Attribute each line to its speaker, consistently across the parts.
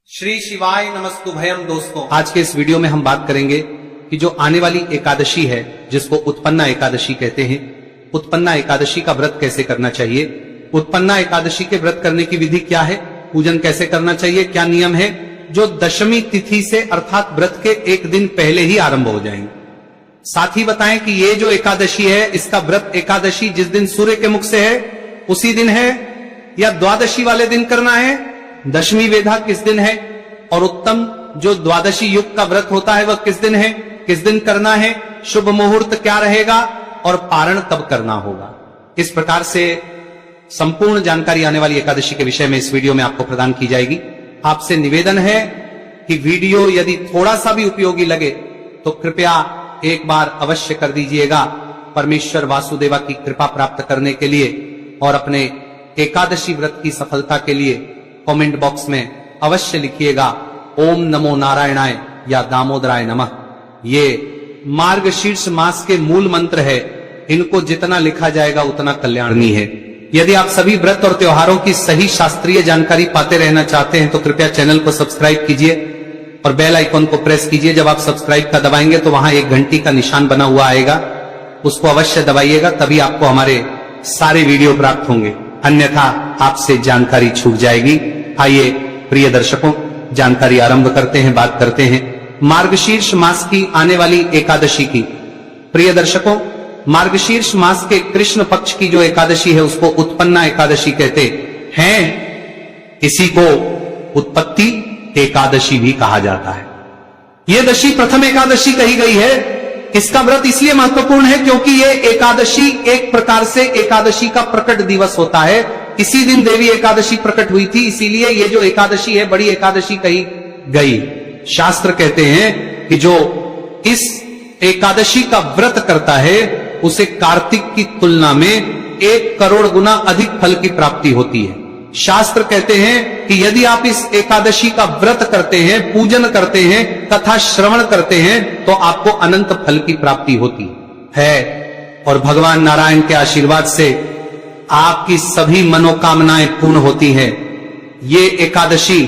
Speaker 1: श्री शिवाय नमस्तुभयम। दोस्तों, आज के इस वीडियो में हम बात करेंगे कि जो आने वाली एकादशी है, जिसको उत्पन्ना एकादशी कहते हैं, उत्पन्ना एकादशी का व्रत कैसे करना चाहिए, उत्पन्ना एकादशी के व्रत करने की विधि क्या है, पूजन कैसे करना चाहिए, क्या नियम है, जो दशमी तिथि से अर्थात व्रत के एक दिन पहले ही आरंभ हो जाएंगे। साथ ही बताएं कि ये जो एकादशी है, इसका व्रत एकादशी जिस दिन सूर्य के मुख से है उसी दिन है या द्वादशी वाले दिन करना है, दशमी वेधा किस दिन है, और उत्तम जो द्वादशी युग का व्रत होता है वह किस दिन है, किस दिन करना है, शुभ मुहूर्त क्या रहेगा और पारण कब करना होगा। इस प्रकार से संपूर्ण जानकारी आने वाली एकादशी के विषय में इस वीडियो में आपको प्रदान की जाएगी। आपसे निवेदन है कि वीडियो यदि थोड़ा सा भी उपयोगी लगे तो कृपया एक बार अवश्य कर दीजिएगा। परमेश्वर वासुदेवा की कृपा प्राप्त करने के लिए और अपने एकादशी व्रत की सफलता के लिए कमेंट बॉक्स में अवश्य लिखिएगा ओम नमो नारायणाय या दामोदराय नमः। ये मार्गशीर्ष मास के मूल मंत्र है, इनको जितना लिखा जाएगा उतना कल्याणनीय है। यदि आप सभी व्रत और त्योहारों की सही शास्त्रीय जानकारी पाते रहना चाहते हैं तो कृपया चैनल को सब्सक्राइब कीजिए और बेल आइकॉन को प्रेस कीजिए। जब आप सब्सक्राइब का दबाएंगे तो वहां एक घंटी का निशान बना हुआ आएगा, उसको अवश्य दबाइएगा, तभी आपको हमारे सारे वीडियो प्राप्त होंगे, अन्यथा आपसे जानकारी छूट जाएगी। आइए प्रिय दर्शकों, जानकारी आरंभ करते हैं, बात करते हैं मार्गशीर्ष मास की आने वाली एकादशी की। प्रिय दर्शकों, मार्गशीर्ष मास के कृष्ण पक्ष की जो एकादशी है उसको उत्पन्ना एकादशी कहते हैं। इसी को उत्पत्ति एकादशी भी कहा जाता है। यह दशी प्रथम एकादशी कही गई है। इसका व्रत इसलिए महत्वपूर्ण है क्योंकि यह एकादशी एक प्रकार से एकादशी का प्रकट दिवस होता है। इसी दिन देवी एकादशी प्रकट हुई थी, इसीलिए ये जो एकादशी है बड़ी एकादशी कही गई। शास्त्र कहते हैं कि जो इस एकादशी का व्रत करता है उसे कार्तिक की तुलना में 1 करोड़ गुना अधिक फल की प्राप्ति होती है। शास्त्र कहते हैं कि यदि आप इस एकादशी का व्रत करते हैं, पूजन करते हैं, कथा श्रवण करते हैं तो आपको अनंत फल की प्राप्ति होती है और भगवान नारायण के आशीर्वाद से आपकी सभी मनोकामनाएं पूर्ण होती हैं। ये एकादशी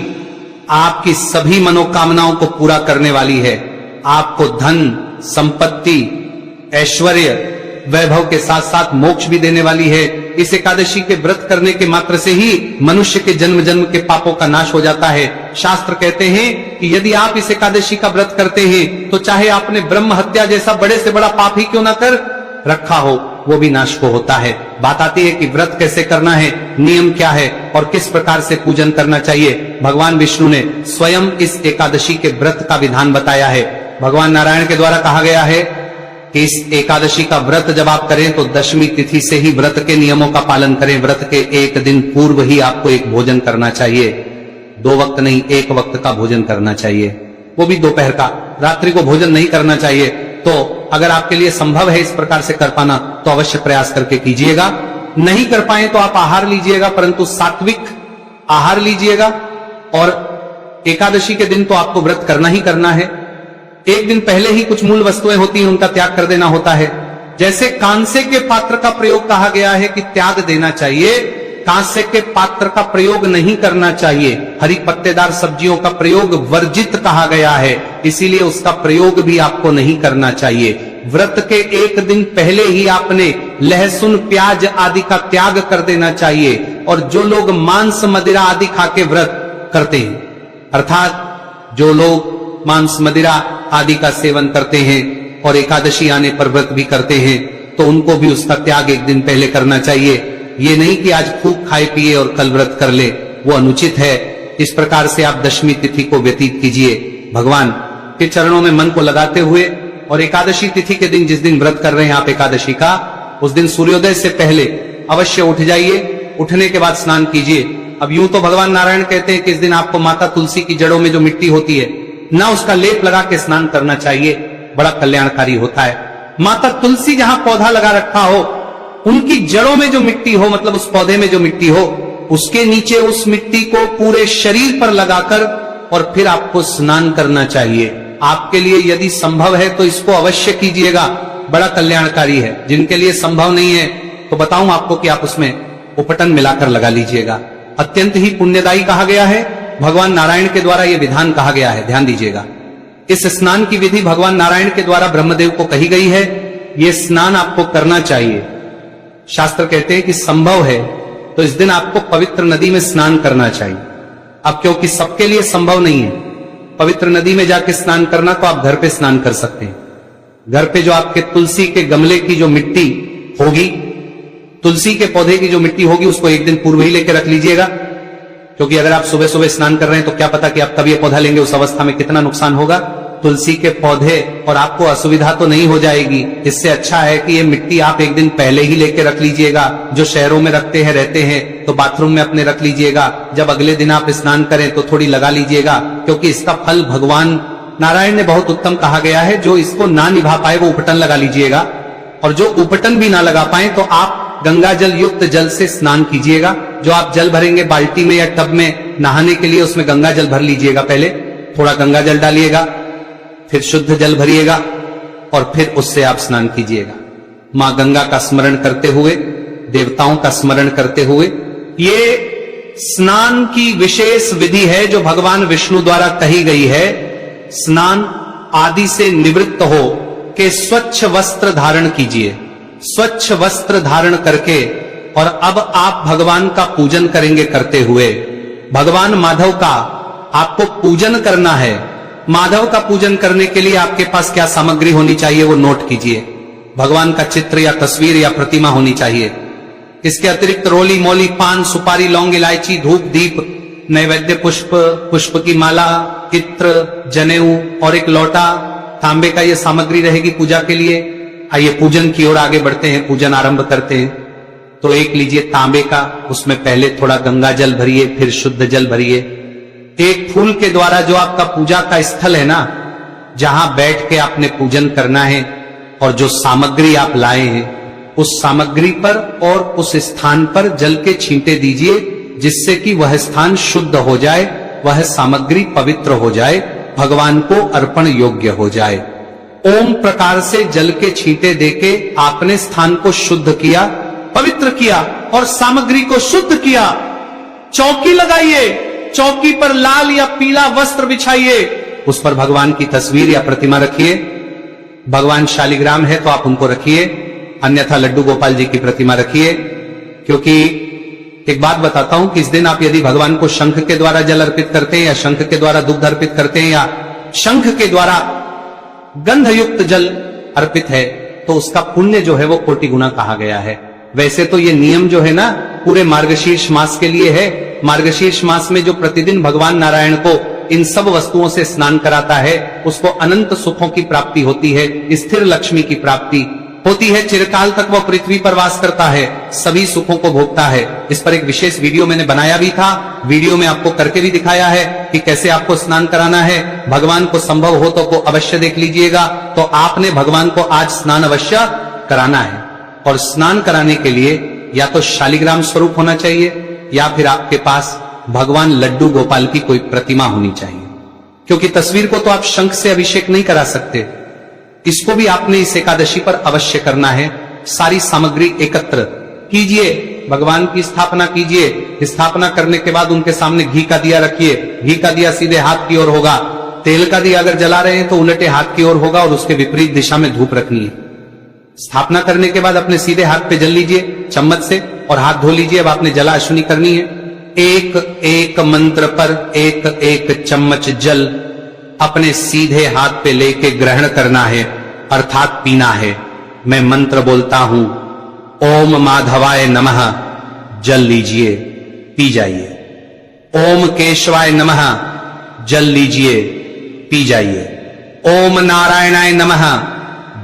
Speaker 1: आपकी सभी मनोकामनाओं को पूरा करने वाली है। आपको धन, संपत्ति, ऐश्वर्य, वैभव के साथ साथ मोक्ष भी देने वाली है। इस एकादशी के व्रत करने के मात्र से ही मनुष्य के जन्म जन्म के पापों का नाश हो जाता है। शास्त्र कहते हैं कि यदि आप इस एकादशी का व्रत करते हैं तो चाहे आपने ब्रह्म हत्या जैसा बड़े से बड़ा पाप ही क्यों ना कर रखा हो, वो भी नाश को होता है। बात आती है कि व्रत कैसे करना है, नियम क्या है और किस प्रकार से पूजन करना चाहिए। भगवान विष्णु ने स्वयं इस एकादशी के व्रत का विधान बताया है। भगवान नारायण के द्वारा कहा गया है कि इस एकादशी का व्रत जब आप करें तो दशमी तिथि से ही व्रत के नियमों का पालन करें। व्रत के एक दिन पूर्व ही आपको एक भोजन करना चाहिए, 2 वक्त नहीं, 1 वक्त का भोजन करना चाहिए, वो भी दोपहर का। रात्रि को भोजन नहीं करना चाहिए। तो अगर आपके लिए संभव है इस प्रकार से कर पाना तो अवश्य प्रयास करके कीजिएगा। नहीं कर पाए तो आप आहार लीजिएगा, परंतु सात्विक आहार लीजिएगा। और एकादशी के दिन तो आपको व्रत करना ही करना है। एक दिन पहले ही कुछ मूल वस्तुएं होती हैं, उनका त्याग कर देना होता है। जैसे कांसे के पात्र का प्रयोग कहा गया है कि त्याग देना चाहिए, कांसे के पात्र का प्रयोग नहीं करना चाहिए। हरी पत्तेदार सब्जियों का प्रयोग वर्जित कहा गया है, इसीलिए उसका प्रयोग भी आपको नहीं करना चाहिए। व्रत के एक दिन पहले ही आपने लहसुन, प्याज आदि का त्याग कर देना चाहिए। और जो लोग मांस, मदिरा आदि खा के व्रत करते हैं, अर्थात जो लोग मांस, मदिरा आदि का सेवन करते हैं और एकादशी आने पर व्रत भी करते हैं, तो उनको भी उसका त्याग एक दिन पहले करना चाहिए। ये नहीं कि आज खूब खाए पिए और कल व्रत कर ले, वो अनुचित है। इस प्रकार से आप दशमी तिथि को व्यतीत कीजिए भगवान के चरणों में मन को लगाते हुए। और एकादशी तिथि के दिन, जिस दिन व्रत कर रहे हैं आप एकादशी का, उस दिन सूर्योदय से पहले अवश्य उठ जाइए। उठने के बाद स्नान कीजिए। अब यूं तो भगवान नारायण कहते हैं कि इस दिन आपको माता तुलसी की जड़ों में जो मिट्टी होती है ना, उसका लेप लगा के स्नान करना चाहिए, बड़ा कल्याणकारी होता है। माता तुलसी जहां पौधा लगा रखा हो, उनकी जड़ों में जो मिट्टी हो, मतलब उस पौधे में जो मिट्टी हो, उसके नीचे उस मिट्टी को पूरे शरीर पर लगाकर और फिर आपको स्नान करना चाहिए। आपके लिए यदि संभव है तो इसको अवश्य कीजिएगा, बड़ा कल्याणकारी है। जिनके लिए संभव नहीं है तो बताऊं आपको कि आप उसमें उपटन मिलाकर लगा लीजिएगा, अत्यंत ही पुण्यदायी कहा गया है। भगवान नारायण के द्वारा यह विधान कहा गया है, ध्यान दीजिएगा। इस स्नान की विधि भगवान नारायण के द्वारा ब्रह्मदेव को कही गई है। यह स्नान आपको करना चाहिए। शास्त्र कहते हैं कि संभव है तो इस दिन आपको पवित्र नदी में स्नान करना चाहिए। अब क्योंकि सबके लिए संभव नहीं है पवित्र नदी में जाके स्नान करना, तो आप घर पे स्नान कर सकते हैं। घर पे जो आपके तुलसी के गमले की जो मिट्टी होगी, तुलसी के पौधे की जो मिट्टी होगी, उसको एक दिन पूर्व ही लेके रख लीजिएगा, क्योंकि अगर आप सुबह सुबह स्नान कर रहे हैं तो क्या पता कि आप कब ये पौधा लेंगे, उस अवस्था में कितना नुकसान होगा। तुलसी के पौधे और आपको असुविधा तो नहीं हो जाएगी। इससे अच्छा है कि ये मिट्टी आप एक दिन पहले ही लेके रख लीजिएगा। जो शहरों में रखते हैं रहते हैं तो बाथरूम में अपने रख लीजिएगा। जब अगले दिन आप स्नान करें तो थोड़ी लगा लीजिएगा, क्योंकि इसका फल भगवान नारायण ने बहुत उत्तम कहा गया है। जो इसको ना निभा पाए वो उपटन लगा लीजिएगा, और जो उपटन भी ना लगा पाए तो आप गंगा जल युक्त जल से स्नान कीजिएगा। जो आप जल भरेंगे बाल्टी में या टब में नहाने के लिए, उसमें गंगा जल भर लीजिएगा। पहले थोड़ा गंगा जल डालिएगा, फिर शुद्ध जल भरिएगा और फिर उससे आप स्नान कीजिएगा। मां गंगा का स्मरण करते हुए, देवताओं का स्मरण करते हुए। ये स्नान की विशेष विधि है जो भगवान विष्णु द्वारा कही गई है। स्नान आदि से निवृत्त हो के स्वच्छ वस्त्र धारण कीजिए। स्वच्छ वस्त्र धारण करके और अब आप भगवान का पूजन करेंगे। करते हुए भगवान माधव का आपको पूजन करना है। माधव का पूजन करने के लिए आपके पास क्या सामग्री होनी चाहिए वो नोट कीजिए। भगवान का चित्र या तस्वीर या प्रतिमा होनी चाहिए। इसके अतिरिक्त रोली मोली, पान, सुपारी, लौंग, इलायची, धूप, दीप, नैवेद्य पुष्प, पुष्प की माला, इत्र, जनेऊ और एक लोटा तांबे का ये सामग्री रहेगी पूजा के लिए। आइए पूजन की ओर आगे बढ़ते हैं, पूजन आरंभ करते हैं। तो एक लीजिए तांबे का, उसमें पहले थोड़ा गंगा जल भरिए, फिर शुद्ध जल भरिए। एक फूल के द्वारा जो आपका पूजा का स्थल है ना, जहां बैठ के आपने पूजन करना है, और जो सामग्री आप लाए हैं उस सामग्री पर और उस स्थान पर जल के छींटे दीजिए, जिससे कि वह स्थान शुद्ध हो जाए, वह सामग्री पवित्र हो जाए, भगवान को अर्पण योग्य हो जाए। ओम प्रकार से जल के छींटे देके आपने स्थान को शुद्ध किया, पवित्र किया और सामग्री को शुद्ध किया। चौकी लगाइए, चौकी पर लाल या पीला वस्त्र बिछाइए, उस पर भगवान की तस्वीर या प्रतिमा रखिए। भगवान शालिग्राम है तो आप उनको रखिए, अन्यथा लड्डू गोपाल जी की प्रतिमा रखिए। क्योंकि एक बात बताता हूं कि इस दिन आप यदि भगवान को शंख के द्वारा जल अर्पित करते हैं, या शंख के द्वारा दुग्ध अर्पित करते हैं, या शंख के द्वारा गंध युक्त जल अर्पित है, तो उसका पुण्य जो है वो कोटि गुना कहा गया है। वैसे तो ये नियम जो है ना पूरे मार्गशीर्ष मास के लिए है। मार्गशीर्ष मास में जो प्रतिदिन भगवान नारायण को इन सब वस्तुओं से स्नान कराता है, उसको अनंत सुखों की प्राप्ति होती है, स्थिर लक्ष्मी की प्राप्ति होती है। चिरकाल तक वह पृथ्वी पर वास करता है, सभी सुखों को भोगता है। इस पर एक विशेष वीडियो मैंने बनाया भी था। वीडियो में आपको करके भी दिखाया है कि कैसे आपको स्नान कराना है। भगवान को संभव हो तो अवश्य देख लीजिएगा। तो आपने भगवान को आज स्नान अवश्य कराना है, और स्नान कराने के लिए या तो शालिग्राम स्वरूप होना चाहिए, या फिर आपके पास भगवान लड्डू गोपाल की कोई प्रतिमा होनी चाहिए। क्योंकि तस्वीर को तो आप शंख से अभिषेक नहीं करा सकते, इसको भी आपने इस एकादशी पर अवश्य करना है। सारी सामग्री एकत्र कीजिए, भगवान की स्थापना कीजिए। स्थापना करने के बाद उनके सामने घी का दिया रखिए। घी का दिया सीधे हाथ की ओर होगा। तेल का दिया अगर जला रहे हैं तो उलटे हाथ की ओर होगा, और उसके विपरीत दिशा में धूप रखनी है। स्थापना करने के बाद अपने सीधे हाथ पे जल लीजिए चम्मच से, और हाथ धो लीजिए। अब आपने जला अश्विनी करनी है। एक एक मंत्र पर एक एक चम्मच जल अपने सीधे हाथ पे लेके ग्रहण करना है, अर्थात पीना है। मैं मंत्र बोलता हूं, ओम माधवाय नमः, जल लीजिए, पी जाइए। ओम केशवाय नमः, जल लीजिए, पी जाइए। ओम नारायणाय नमः,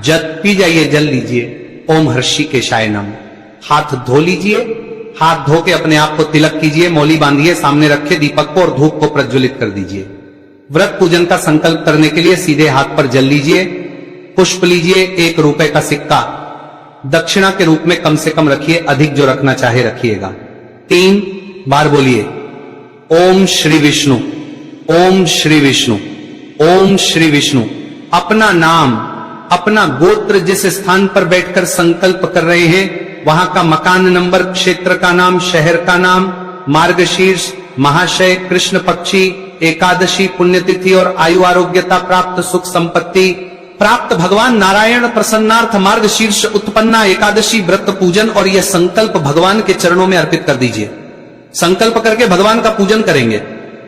Speaker 1: जल पी जाइए, जल लीजिए। ओम हर्षिकेशाय नमः, हाथ धो लीजिए। हाथ धो के अपने आप को तिलक कीजिए, मौली बांधिए, सामने रखे दीपक को, और धूप को प्रज्वलित कर दीजिए। व्रत पूजन का संकल्प करने के लिए सीधे हाथ पर जल लीजिए। पुष्प लीजिए, 1 रुपए का सिक्का दक्षिणा के रूप में कम से कम रखिए, अधिक जो रखना चाहे रखिएगा। 3 बार बोलिए, ओम श्री विष्णु, ओम श्री विष्णु, ओम श्री विष्णु। अपना नाम, अपना गोत्र, जिस स्थान पर बैठकर संकल्प कर रहे हैं वहां का मकान नंबर, क्षेत्र का नाम, शहर का नाम, मार्गशीर्ष महाशय कृष्ण पक्षी एकादशी पुण्यतिथि और आयु आरोग्यता प्राप्त सुख संपत्ति प्राप्त भगवान नारायण प्रसन्नार्थ मार्ग शीर्ष उत्पन्ना एकादशी व्रत पूजन और यह संकल्प भगवान के चरणों में अर्पित कर दीजिए। संकल्प करके भगवान का पूजन करेंगे।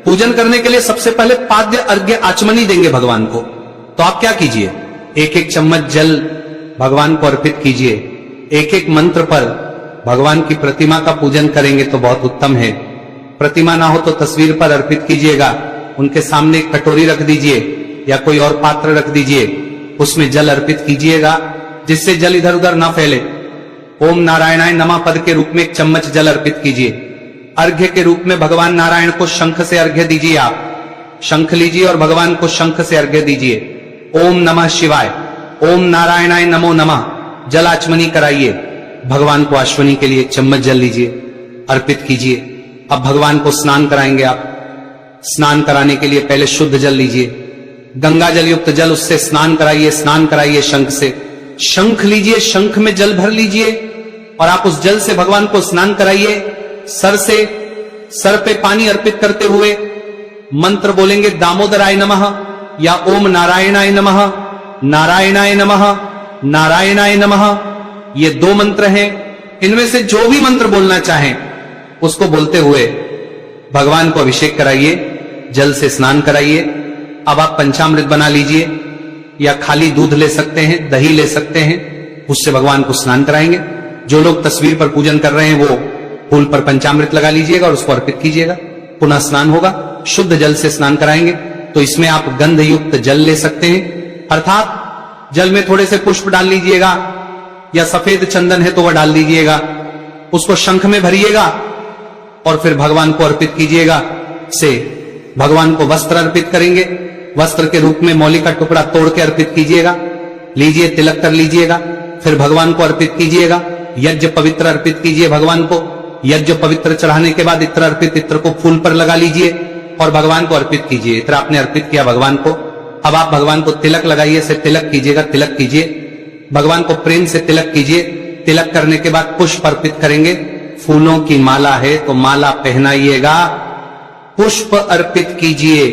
Speaker 1: पूजन करने के लिए सबसे पहले पाद्य अर्घ्य आचमनी देंगे भगवान को। तो आप क्या कीजिए, एक एक चम्मच जल भगवान को अर्पित कीजिए। एक एक मंत्र पर भगवान की प्रतिमा का पूजन करेंगे तो बहुत उत्तम है। प्रतिमा ना हो तो तस्वीर पर अर्पित कीजिएगा। उनके सामने एक कटोरी रख दीजिए या कोई और पात्र रख दीजिए, उसमें जल अर्पित कीजिएगा जिससे जल इधर उधर ना फैले। ओम नारायणाय नमः पद के रूप में एक चम्मच जल अर्पित कीजिए। अर्घ्य के रूप में भगवान नारायण को शंख से अर्घ्य दीजिए। आप शंख लीजिए और भगवान को शंख से अर्घ्य दीजिए। ओम नमः शिवाय, ओम नारायणाय नमो नमः जल आचमनी कराइए। भगवान को आश्वनी के लिए चम्मच जल लीजिए, अर्पित कीजिए। अब भगवान को स्नान कराएंगे आप। स्नान कराने के लिए पहले शुद्ध जल लीजिए, गंगा जल युक्त जल, उससे स्नान कराइए शंख से। शंख लीजिए, शंख में जल भर लीजिए और आप उस जल से भगवान को स्नान कराइए। सर पे पानी अर्पित करते हुए मंत्र बोलेंगे दामोदराय नमः या ओम नारायणाय नमः, नारायणाय नमः, नारायणाय नमः। ये दो मंत्र हैं। इनमें से जो भी मंत्र बोलना चाहें उसको बोलते हुए भगवान को अभिषेक कराइए, जल से स्नान कराइए। अब आप पंचामृत बना लीजिए या खाली दूध ले सकते हैं, दही ले सकते हैं, उससे भगवान को स्नान कराएंगे। जो लोग तस्वीर पर पूजन कर रहे हैं वो फूल पर पंचामृत लगा लीजिएगा और उसको अर्पित कीजिएगा। पुनः स्नान होगा, शुद्ध जल से स्नान कराएंगे। तो इसमें आप गंध युक्त जल ले सकते हैं, अर्थात जल में थोड़े से पुष्प डाल लीजिएगा या सफेद चंदन है तो वह डाल दीजिएगा। उसको शंख में भरिएगा और फिर भगवान को अर्पित कीजिएगा। से भगवान को वस्त्र अर्पित करेंगे। वस्त्र के रूप में मौली का टुकड़ा तोड़ के अर्पित कीजिएगा। लीजिए, तिलक कर लीजिएगा, फिर भगवान को अर्पित कीजिएगा। यज्ञ पवित्र अर्पित कीजिए भगवान को। यज्ञ पवित्र चढ़ाने के बाद इत्र अर्पित, इत्र को फूल पर लगा लीजिए और भगवान को अर्पित कीजिए। इत्र आपने अर्पित किया भगवान को। अब आप भगवान को तिलक लगाइए, से तिलक कीजिएगा, तिलक कीजिए। भगवान को प्रेम से तिलक कीजिए। तिलक करने के बाद पुष्प अर्पित करेंगे। फूलों की माला है तो माला पहनाइएगा, पुष्प अर्पित कीजिए,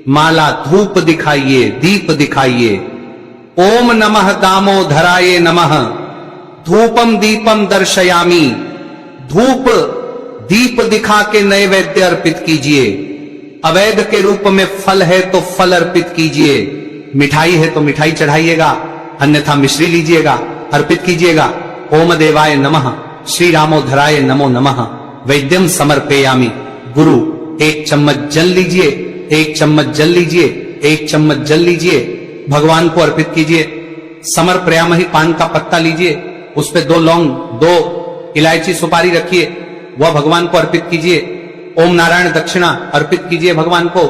Speaker 1: माला, धूप दिखाइए, दीप दिखाइए। ओम नमः दामोदराय नमः, धूपम दीपम दर्शयामी। धूप दीप दिखा के नैवेद्य अर्पित कीजिए। अवैध के रूप में फल है तो फल अर्पित कीजिए। मिठाई है तो मिठाई चढ़ाइएगा, अन्यथा मिश्री लीजिएगा, अर्पित कीजिएगा। ओम देवाय नमः, श्री रामोधराय नमो नमः, वैद्यम समर्पयामि। गुरु एक चम्मच जल लीजिए, एक चम्मच जल लीजिए, एक चम्मच जल लीजिए, भगवान को अर्पित कीजिए। समर्पयामि, पान का पत्ता लीजिए, उस पे 2 लौंग, 2 इलायची सुपारी रखिए, वह भगवान को अर्पित कीजिए। ओम नारायण दक्षिणा अर्पित कीजिए भगवान को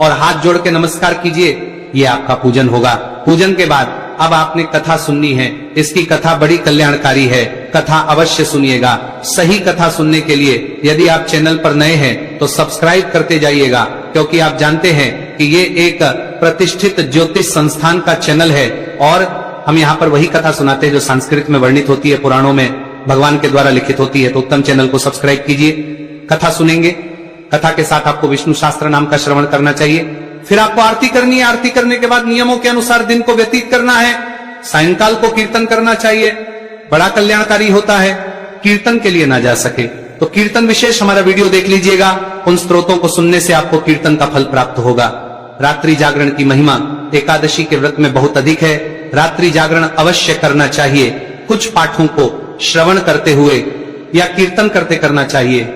Speaker 1: और हाथ जोड़ के नमस्कार कीजिए। यह आपका पूजन होगा। पूजन के बाद अब आपने कथा सुननी है। इसकी कथा बड़ी कल्याणकारी है, कथा अवश्य सुनिएगा। सही कथा सुनने के लिए यदि आप चैनल पर नए हैं तो सब्सक्राइब करते जाइएगा, क्योंकि आप जानते हैं कि ये एक प्रतिष्ठित ज्योतिष संस्थान का चैनल है और हम यहाँ पर वही कथा सुनाते हैं जो संस्कृत में वर्णित होती है, पुराणों में भगवान के द्वारा लिखित होती है। तो उत्तम चैनल को सब्सक्राइब कीजिए। कथा सुनेंगे, कथा के साथ आपको विष्णु शास्त्र नाम का श्रवण करना चाहिए। फिर आपको आरती करनी है। आरती करने के बाद नियमों के अनुसार दिन को व्यतीत करना है। सायंकाल को कीर्तन करना चाहिए, बड़ा कल्याणकारी होता है। कीर्तन के लिए ना जा सके तो कीर्तन विशेष हमारा वीडियो देख लीजिएगा। उन स्त्रोतों को सुनने से आपको कीर्तन का फल प्राप्त होगा। रात्रि जागरण की महिमा एकादशी के व्रत में बहुत अधिक है। रात्रि जागरण अवश्य करना चाहिए। कुछ पाठों को श्रवण करते हुए या कीर्तन करते करना चाहिए।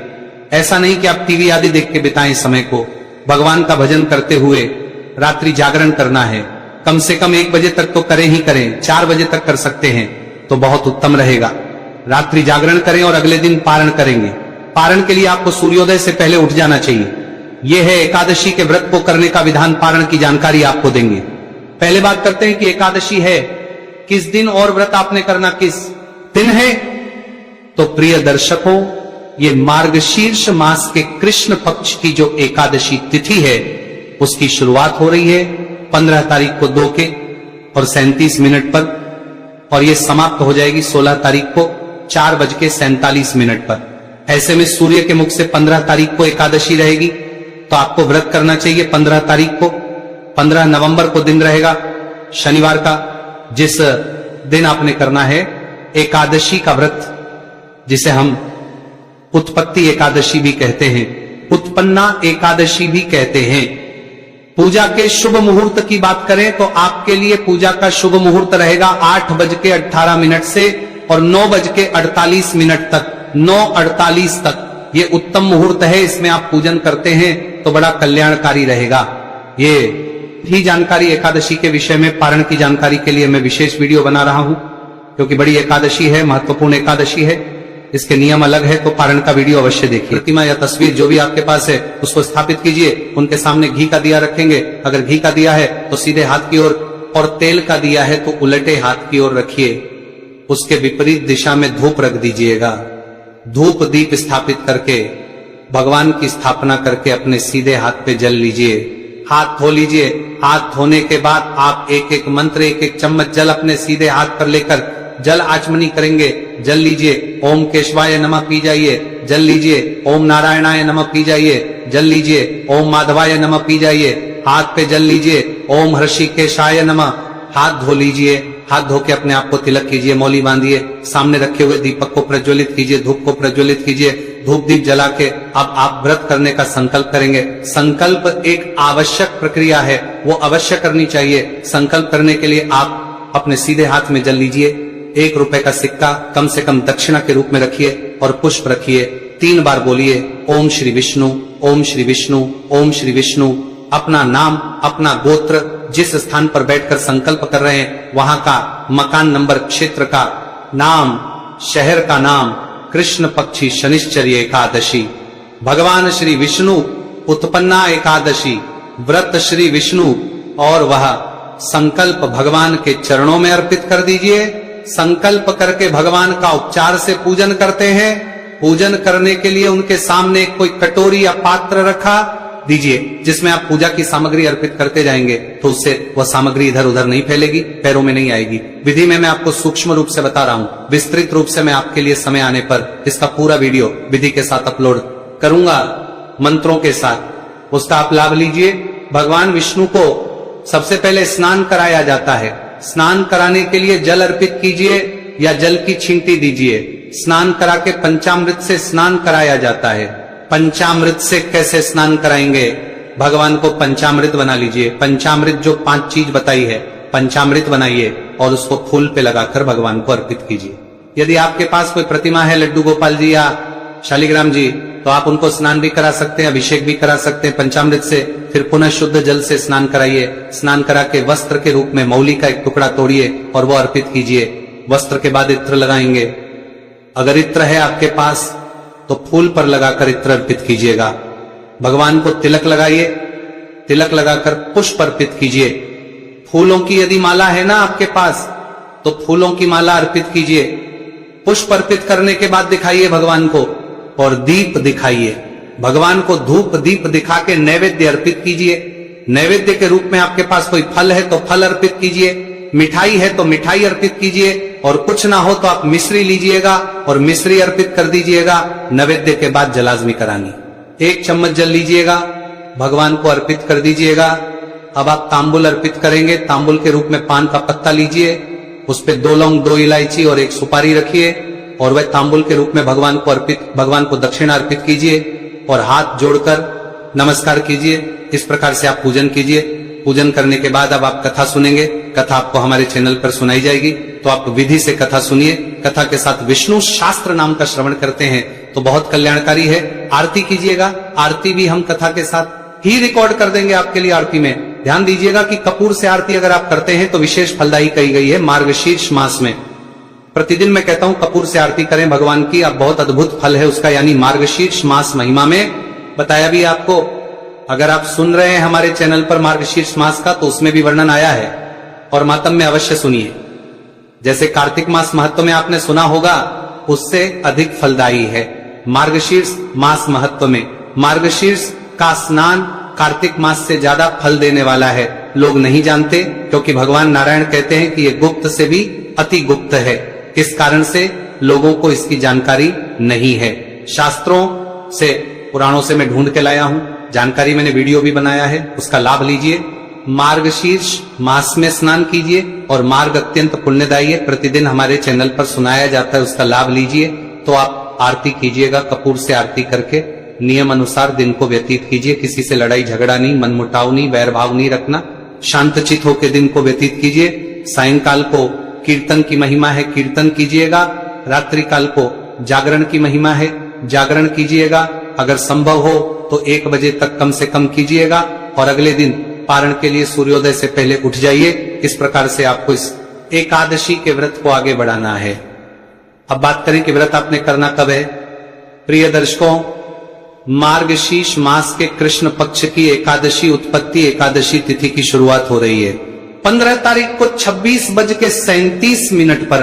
Speaker 1: ऐसा नहीं कि आप टीवी आदि देख के बिताएं समय को। भगवान का भजन करते हुए रात्रि जागरण करना है। कम से कम 1 बजे तक तो करें ही करें, 4 बजे तक कर सकते हैं तो बहुत उत्तम रहेगा। रात्रि जागरण करें और अगले दिन पारण करेंगे। पारण के लिए आपको सूर्योदय से पहले उठ जाना चाहिए। यह है एकादशी के व्रत को करने का विधान। पारण की जानकारी आपको देंगे। पहले बात करते हैं कि एकादशी है किस दिन और व्रत आपने करना किस दिन है। तो प्रिय दर्शकों, ये मार्गशीर्ष मास के कृष्ण पक्ष की जो एकादशी तिथि है उसकी शुरुआत हो रही है 15 तारीख को 2 के और 37 मिनट पर, और ये समाप्त हो जाएगी 16 तारीख को 4:47 पर। ऐसे में सूर्य के मुख से 15 तारीख को एकादशी रहेगी, तो आपको व्रत करना चाहिए 15 तारीख को। 15 नवंबर को दिन रहेगा शनिवार का, जिस दिन आपने करना है एकादशी का व्रत, जिसे हम उत्पत्ति एकादशी भी कहते हैं, उत्पन्ना एकादशी भी कहते हैं। पूजा के शुभ मुहूर्त की बात करें तो आपके लिए पूजा का शुभ मुहूर्त रहेगा 8:18 से और 9:48 तक, 9:48 तक ये उत्तम मुहूर्त है। इसमें आप पूजन करते हैं तो बड़ा कल्याणकारी रहेगा। ये ही जानकारी एकादशी के विषय में, पारण की जानकारी के लिए मैं विशेष वीडियो बना रहा हूं, क्योंकि बड़ी एकादशी है, महत्वपूर्ण एकादशी है, इसके नियम अलग है, तो पारण का वीडियो अवश्य देखिए। प्रतिमा या तस्वीर जो भी आपके पास है उसको स्थापित कीजिए, उनके सामने घी का दिया रखेंगे। अगर घी का दिया है तो सीधे हाथ की ओर, और तेल का दिया है तो उलटे हाथ की ओर रखिए। उसके विपरीत दिशा में धूप रख दीजिएगा। धूप दीप स्थापित करके भगवान की स्थापना करके अपने सीधे हाथ पे जल लीजिए, हाथ धो लीजिए। हाथ धोने के बाद आप एक एक मंत्र, एक एक चम्मच जल अपने सीधे हाथ पर लेकर जल आचमनी करेंगे। जल लीजिए, ओम केशवाय नमः पी जाइए, जल लीजिए, ओम नारायणाय नमः पी जाइए, जल लीजिए, ओम माधवाय नमः पी जाइए, हाथ पे जल लीजिए, ओम ऋषिकेशाय नमः, हाथ धो लीजिए। हाथ धो के अपने आप को तिलक कीजिए, मौली बांधिए, सामने रखे हुए दीपक को प्रज्वलित कीजिए, धूप को प्रज्वलित कीजिए। धूप दीप जला के अब आप व्रत करने का संकल्प करेंगे। संकल्प एक आवश्यक प्रक्रिया है, वो अवश्य करनी चाहिए। संकल्प करने के लिए आप अपने सीधे हाथ में जल लीजिए। 1 रुपए का सिक्का कम से कम दक्षिणा के रूप में रखिए और पुष्प रखिए। 3 बार बोलिए ओम श्री विष्णु, ओम श्री विष्णु, ओम श्री विष्णु। अपना नाम, अपना गोत्र, जिस स्थान पर बैठकर संकल्प कर रहे हैं वहां का मकान नंबर, क्षेत्र का नाम, शहर का नाम, कृष्ण पक्षी शनिश्चर्य एकादशी, भगवान श्री विष्णु उत्पन्ना एकादशी, व्रत श्री विष्णु, और वह संकल्प भगवान के चरणों में अर्पित कर दीजिए। संकल्प करके भगवान का उपचार से पूजन करते हैं। पूजन करने के लिए उनके सामने कोई कटोरी या पात्र रखा दीजिए, जिसमें आप पूजा की सामग्री अर्पित करते जाएंगे, तो उससे वह सामग्री इधर उधर नहीं फैलेगी, पैरों में नहीं आएगी। विधि में मैं आपको सूक्ष्म रूप से बता रहा हूं, विस्तृत रूप से मैं आपके लिए समय आने पर इसका पूरा वीडियो विधि के साथ अपलोड करूंगा, मंत्रों के साथ। उसका आप लाभ लीजिए। भगवान विष्णु को सबसे पहले स्नान कराया जाता है। स्नान कराने के लिए जल अर्पित कीजिए या जल की छींटी दीजिए। स्नान करा के पंचामृत से स्नान कराया जाता है। पंचामृत से कैसे स्नान कराएंगे? भगवान को पंचामृत बना लीजिए। पंचामृत जो 5 चीज बताई है, पंचामृत बनाइए और उसको फूल पे लगाकर भगवान को अर्पित कीजिए। यदि आपके पास कोई प्रतिमा है, लड्डू गोपाल जी या शालिग्राम जी, तो आप उनको स्नान भी करा सकते हैं, अभिषेक भी करा सकते हैं पंचामृत से। फिर पुनः शुद्ध जल से स्नान कराइए। स्नान करा के वस्त्र के रूप में मौली का एक टुकड़ा तोड़िए और वो अर्पित कीजिए। वस्त्र के बाद इत्र लगाएंगे। अगर इत्र है आपके पास तो फूल पर लगाकर इत्र अर्पित कीजिएगा। भगवान को तिलक लगाइए। तिलक लगाकर पुष्प अर्पित कीजिए। फूलों की यदि माला है ना आपके पास तो फूलों की माला अर्पित कीजिए। पुष्प अर्पित करने के बाद दिखाइए भगवान को, और दीप दिखाइए। भगवान को धूप दीप दिखा के नैवेद्य अर्पित कीजिए। नैवेद्य के रूप में आपके पास कोई फल है तो फल अर्पित कीजिए, मिठाई है तो मिठाई अर्पित कीजिए, और कुछ ना हो तो आप मिश्री लीजिएगा और मिश्री अर्पित कर दीजिएगा। नैवेद्य के बाद जलाजमी करानी। 1 चम्मच जल लीजिएगा, भगवान को अर्पित कर दीजिएगा। अब आप तांबुल अर्पित करेंगे। तांबुल के रूप में पान का पत्ता लीजिए, उस पे 2 लौंग, 2 इलायची और 1 सुपारी रखिए, और वह तांबुल के रूप में भगवान को दक्षिणा अर्पित कीजिए और हाथ जोड़कर नमस्कार कीजिए। इस प्रकार से आप पूजन कीजिए। पूजन करने के बाद अब आप कथा सुनेंगे। कथा आपको हमारे चैनल पर सुनाई जाएगी, तो आप विधि से कथा सुनिए। कथा के साथ विष्णु शास्त्र नाम का श्रवण करते हैं तो बहुत कल्याणकारी है। आरती कीजिएगा। आरती भी हम कथा के साथ ही रिकॉर्ड कर देंगे आपके लिए। आरती में ध्यान दीजिएगा कि कपूर से आरती अगर आप करते हैं तो विशेष फलदायी कही गई है मार्गशीर्ष मास में। प्रतिदिन मैं कहता हूं कपूर से आरती करें भगवान की, अब बहुत अद्भुत फल है उसका, यानी मार्गशीर्ष मास महिमा में बताया भी आपको। अगर आप सुन रहे हैं हमारे चैनल पर मार्गशीर्ष मास का, तो उसमें भी वर्णन आया है और मातम में अवश्य सुनिए। जैसे कार्तिक मास महत्व में आपने सुना होगा, उससे अधिक फलदायी है मार्गशीर्ष मास महत्व में। मार्गशीर्ष का स्नान कार्तिक मास से ज्यादा फल देने वाला है। लोग नहीं जानते, क्योंकि भगवान नारायण कहते हैं कि यह गुप्त से भी अति गुप्त है। इस कारण से लोगों को इसकी जानकारी नहीं है। शास्त्रों से, पुराणों से मैं ढूंढ के लाया हूं, जानकारी मैंने वीडियो भी बनाया है, उसका लाभ लीजिए। मार्गशीर्ष मास में स्नान कीजिए और मार्ग अत्यंत पुण्यदायी है, प्रतिदिन हमारे चैनल पर सुनाया जाता है, उसका लाभ लीजिए। तो आप आरती कीजिएगा, कपूर से आरती करके नियम अनुसार दिन को व्यतीत कीजिए। किसी से लड़ाई झगड़ा नहीं, मनमुटाव नहीं, वैर भाव नहीं रखना, शांतचित होकर दिन को व्यतीत कीजिए। सायंकाल को कीर्तन की महिमा है, कीर्तन कीजिएगा। रात्रि काल को जागरण की महिमा है, जागरण कीजिएगा। अगर संभव हो तो 1 बजे तक कम से कम कीजिएगा और अगले दिन पारण के लिए सूर्योदय से पहले उठ जाइए। इस प्रकार से आपको इस एकादशी के व्रत को आगे बढ़ाना है। अब बात करें कि व्रत आपने करना कब है। प्रिय दर्शकों, मार्गशीर्ष मास के कृष्ण पक्ष की एकादशी, उत्पत्ति एकादशी तिथि की शुरुआत हो रही है 15 तारीख को 26:37 पर,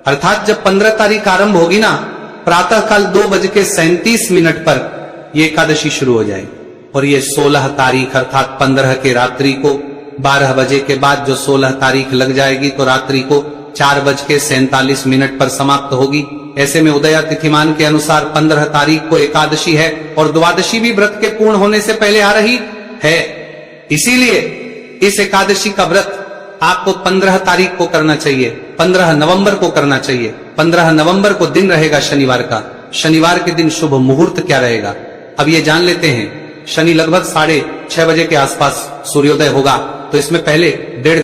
Speaker 1: अर्थात जब 15 तारीख आरंभ होगी ना, प्रातः काल 2:37 पर यह एकादशी शुरू हो जाएगी और ये 16 तारीख अर्थात 15 के रात्रि को 12 बजे के बाद जो 16 तारीख लग जाएगी तो रात्रि को 4:47 पर समाप्त होगी। ऐसे में उदया तिथिमान के अनुसार 15 तारीख को एकादशी है और द्वादशी भी व्रत के पूर्ण होने से पहले आ रही है। इसीलिए इस एकादशी का व्रत आपको 15 तारीख को करना चाहिए, 15 नवंबर को करना चाहिए। 15 नवंबर को दिन रहेगा शनिवार का। शनिवार के दिन शुभ मुहूर्त क्या रहेगा, अब ये जान लेते हैं। शनि लगभग 6:30 बजे के आसपास सूर्योदय होगा, तो इसमें पहले 1:30